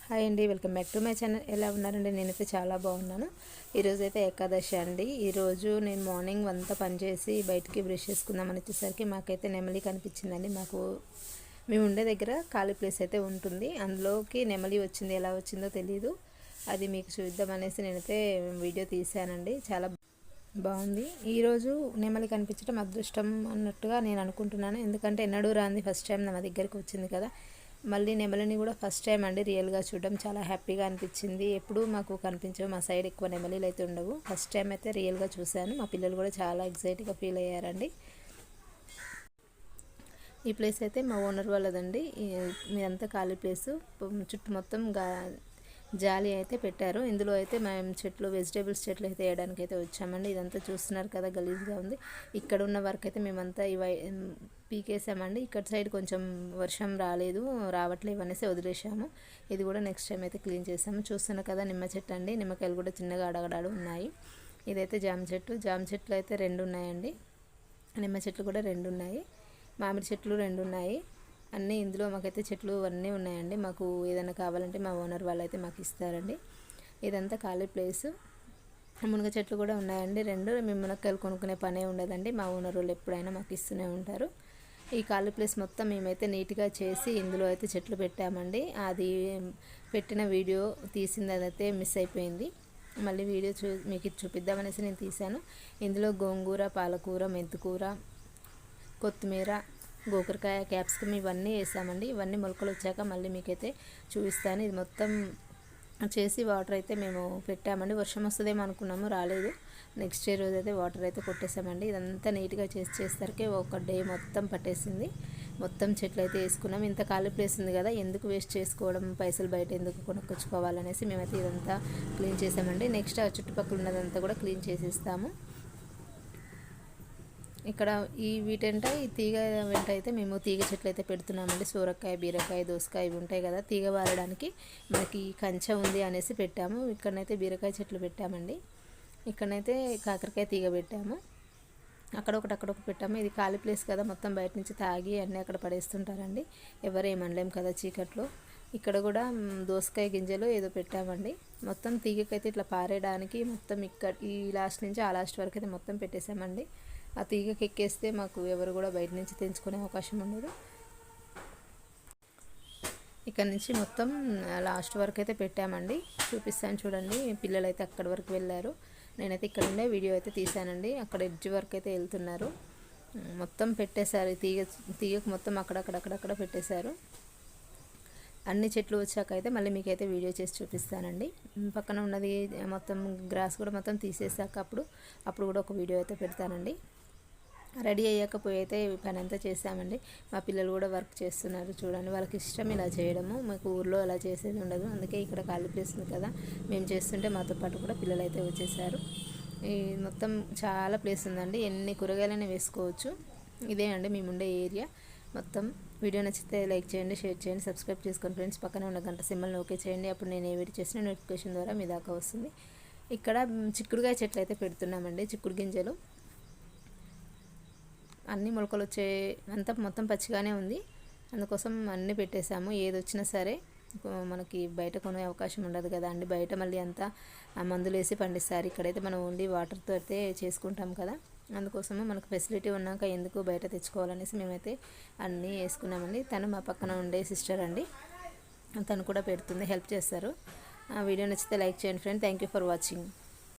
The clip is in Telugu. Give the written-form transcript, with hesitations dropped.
హాయ్ అండి, welcome back to my channel. ఎలా ఉన్నారండి? నేనైతే చాలా బాగున్నాను. ఈరోజు అయితే ఏకాదశి అండి. ఈరోజు నేను మార్నింగ్ అంతా పనిచేసి బయటికి బ్రష్ చేసుకుందామని వచ్చేసరికి మాకైతే నెమలి కనిపించిందండి. మేము ఉండే దగ్గర ఖాళీ ప్లేస్ అయితే ఉంటుంది, అందులోకి నెమలి వచ్చింది. ఎలా వచ్చిందో తెలియదు, అది మీకు చూద్దామనేసి నేనైతే వీడియో తీసానండి. చాలా బాగుంది. ఈరోజు నెమలి కనిపించడం అదృష్టం అన్నట్టుగా నేను అనుకుంటున్నాను. ఎందుకంటే ఎన్నడూ రాంది ఫస్ట్ టైం నా దగ్గరికి వచ్చింది కదా. మళ్ళీ నెమలిని కూడా ఫస్ట్ టైం అండి రియల్గా చూడడం. చాలా హ్యాపీగా అనిపించింది. ఎప్పుడూ మాకు కనిపించవు, మా సైడ్ ఎక్కువ నెమలీలు అయితే ఉండవు. ఫస్ట్ టైం అయితే రియల్గా చూశాను. మా పిల్లలు కూడా చాలా ఎక్సైట్గా ఫీల్ అయ్యారండి. ఈ ప్లేస్ అయితే మా ఓనర్ వాళ్ళదండి. ఇదంతా ఖాళీ ప్లేసు, చుట్టూ మొత్తం జాలి అయితే పెట్టారు. ఇందులో అయితే మేము వెజిటేబుల్స్ చెట్లు అయితే వేయడానికి అయితే వచ్చామండి. ఇదంతా చూస్తున్నారు కదా, గలీజ్గా ఉంది. ఇక్కడ ఉన్న వరకు అయితే మేమంతా పీకేసామండి. ఇక్కడ సైడ్ కొంచెం వర్షం రావట్లేవు అనేసి వదిలేసాము. ఇది కూడా నెక్స్ట్ టైం అయితే క్లీన్ చేసాము. చూస్తున్నారు కదా, నిమ్మ చెట్టు అండి. నిమ్మకాయలు కూడా చిన్నగా అడగడాలు ఉన్నాయి. ఇదైతే జామ చెట్లు అయితే 2 ఉన్నాయండి. నిమ్మ చెట్లు కూడా 2 ఉన్నాయి. మామిడి చెట్లు 2 ఉన్నాయి. అన్నీ ఇందులో మాకైతే చెట్లు అన్నీ ఉన్నాయండి. మాకు ఏదైనా కావాలంటే మా ఓనర్ వాళ్ళు అయితే మాకు ఇస్తారండి. ఇదంతా ఖాళీ ప్లేసు. మునగ చెట్లు కూడా ఉన్నాయండి 2. మేము మునక్కాయలు కొనుక్కునే పనే ఉండదండి. మా ఓనర్ వాళ్ళు ఎప్పుడైనా మాకు ఇస్తూనే ఉంటారు. ఈ ఖాళీ ప్లేస్ మొత్తం మేమైతే నీట్గా చేసి ఇందులో అయితే చెట్లు పెట్టామండి. అది పెట్టిన వీడియో తీసింది అదైతే మిస్ అయిపోయింది. మళ్ళీ వీడియో మీకు చూపిద్దామనేసి నేను తీశాను. ఇందులో గోంగూర, పాలకూర, మెంతికూర, కొత్తిమీర, గోకరకాయ, క్యాప్సికమ్ ఇవన్నీ వేసామండి. ఇవన్నీ మొలకలు వచ్చాక మళ్ళీ మీకైతే చూపిస్తాను. ఇది మొత్తం చేసి వాటర్ అయితే మేము పెట్టామండి. వర్షం వస్తుందేమో అనుకున్నాము, రాలేదు. నెక్స్ట్ డే రోజు అయితే వాటర్ అయితే కొట్టేసామండి. ఇదంతా నీట్గా చేసేసరికి ఒక డే మొత్తం పట్టేసింది. మొత్తం చెట్లు అయితే వేసుకున్నాం. ఇంత ఖాళీ ప్లేస్ ఉంది కదా, ఎందుకు వేస్ట్ చేసుకోవడం, పైసలు బయట ఎందుకు కొనుక్కొచ్చుకోవాలనేసి మేమైతే ఇదంతా క్లీన్ చేసామండి. నెక్స్ట్ ఆ చుట్టుపక్కల ఉన్నదంతా కూడా క్లీన్ చేసేస్తాము. ఇక్కడ ఈ తీగ వెంట అయితే మేము తీగ చెట్లు అయితే పెడుతున్నామండి. సూరకాయ, బీరకాయ, దోసకాయ ఇవి ఉంటాయి కదా, తీగ వారడానికి మనకి కంచె ఉంది అనేసి పెట్టాము. ఇక్కడనైతే బీరకాయ చెట్లు పెట్టామండి. ఇక్కడనైతే కాకరకాయ తీగ పెట్టాము. అక్కడొకటి పెట్టాము. ఇది ఖాళీ ప్లేస్ కదా, మొత్తం బయట నుంచి తాగి అన్నీ అక్కడ పడేస్తుంటారండి. ఎవరు ఏమనలేం కదా చీకట్లో. ఇక్కడ కూడా దోసకాయ గింజలు ఏదో పెట్టామండి. మొత్తం తీగకైతే ఇట్లా పారేయడానికి మొత్తం ఈ లాస్ట్ నుంచి ఆ లాస్ట్ వరకు అయితే మొత్తం పెట్టేసామండి. ఆ తీగకి ఎక్కేస్తే మాకు ఎవరు కూడా బయట నుంచి తెంచుకునే అవకాశం ఉండదు. ఇక్కడ నుంచి మొత్తం లాస్ట్ వరకు అయితే పెట్టామండి. చూపిస్తాను చూడండి. పిల్లలు అయితే అక్కడి వరకు వెళ్ళారు. నేనైతే ఇక్కడ ఉండే వీడియో అయితే తీసానండి. అక్కడ ఎడ్జ్ వరకు అయితే వెళ్తున్నారు. మొత్తం పెట్టేశారు. తీగకు మొత్తం అక్కడక్కడ పెట్టేశారు. అన్ని చెట్లు వచ్చాక అయితే మళ్ళీ మీకైతే వీడియో చేసి చూపిస్తానండి. పక్కన ఉన్నది మొత్తం గ్రాస్ కూడా మొత్తం తీసేసాక అప్పుడు కూడా ఒక వీడియో అయితే పెడతానండి. రెడీ అయ్యాక పోయి అయితే పని అంతా చేసామండి. మా పిల్లలు కూడా వర్క్ చేస్తున్నారు చూడండి. వాళ్ళకి ఇష్టం ఇలా చేయడము. మాకు ఊర్లో అలా చేసేది ఉండదు. అందుకే ఇక్కడ ఖాళీ ప్లేస్ ఉంది కదా, మేము చేస్తుంటే మాతో పాటు కూడా పిల్లలు అయితే వచ్చేసారు. ఈ మొత్తం చాలా ప్లేస్ ఉందండి. ఎన్ని కూరగాయలైనా వేసుకోవచ్చు. ఇదే అండి మేము ఉండే ఏరియా మొత్తం. వీడియో నచ్చితే లైక్ చేయండి, షేర్ చేయండి, సబ్స్క్రైబ్ చేసుకోండి ఫ్రెండ్స్. పక్కనే ఉన్న గంట సింబల్ని ఓకే చేయండి. అప్పుడు నేను ఏ వీడియో చేసిన నోటిఫికేషన్ ద్వారా మీ దాకా వస్తుంది. ఇక్కడ చిక్కుడుకాయ చెట్లు అయితే పెడుతున్నామండి. చిక్కుడు గింజలు అన్నీ మొలకలు అంతా మొత్తం పచ్చిగానే ఉంది. అందుకోసం అన్నీ పెట్టేశాము. ఏది వచ్చినా సరే మనకి బయట కొనే అవకాశం ఉండదు కదా అండి. బయట మళ్ళీ అంతా మందులు వేసి పండిస్తారు. ఇక్కడైతే మనం ఓన్లీ వాటర్తో అయితే చేసుకుంటాం కదా, అందుకోసము మనకు ఫెసిలిటీ ఉన్నాక ఎందుకు బయట తెచ్చుకోవాలనేసి మేమైతే అన్నీ వేసుకున్నామండి. తను మా పక్కన ఉండే సిస్టర్ అండి, తను కూడా పెడుతుంది, హెల్ప్ చేస్తారు. వీడియో నచ్చితే లైక్ చేయండి friend. Thank you for watching.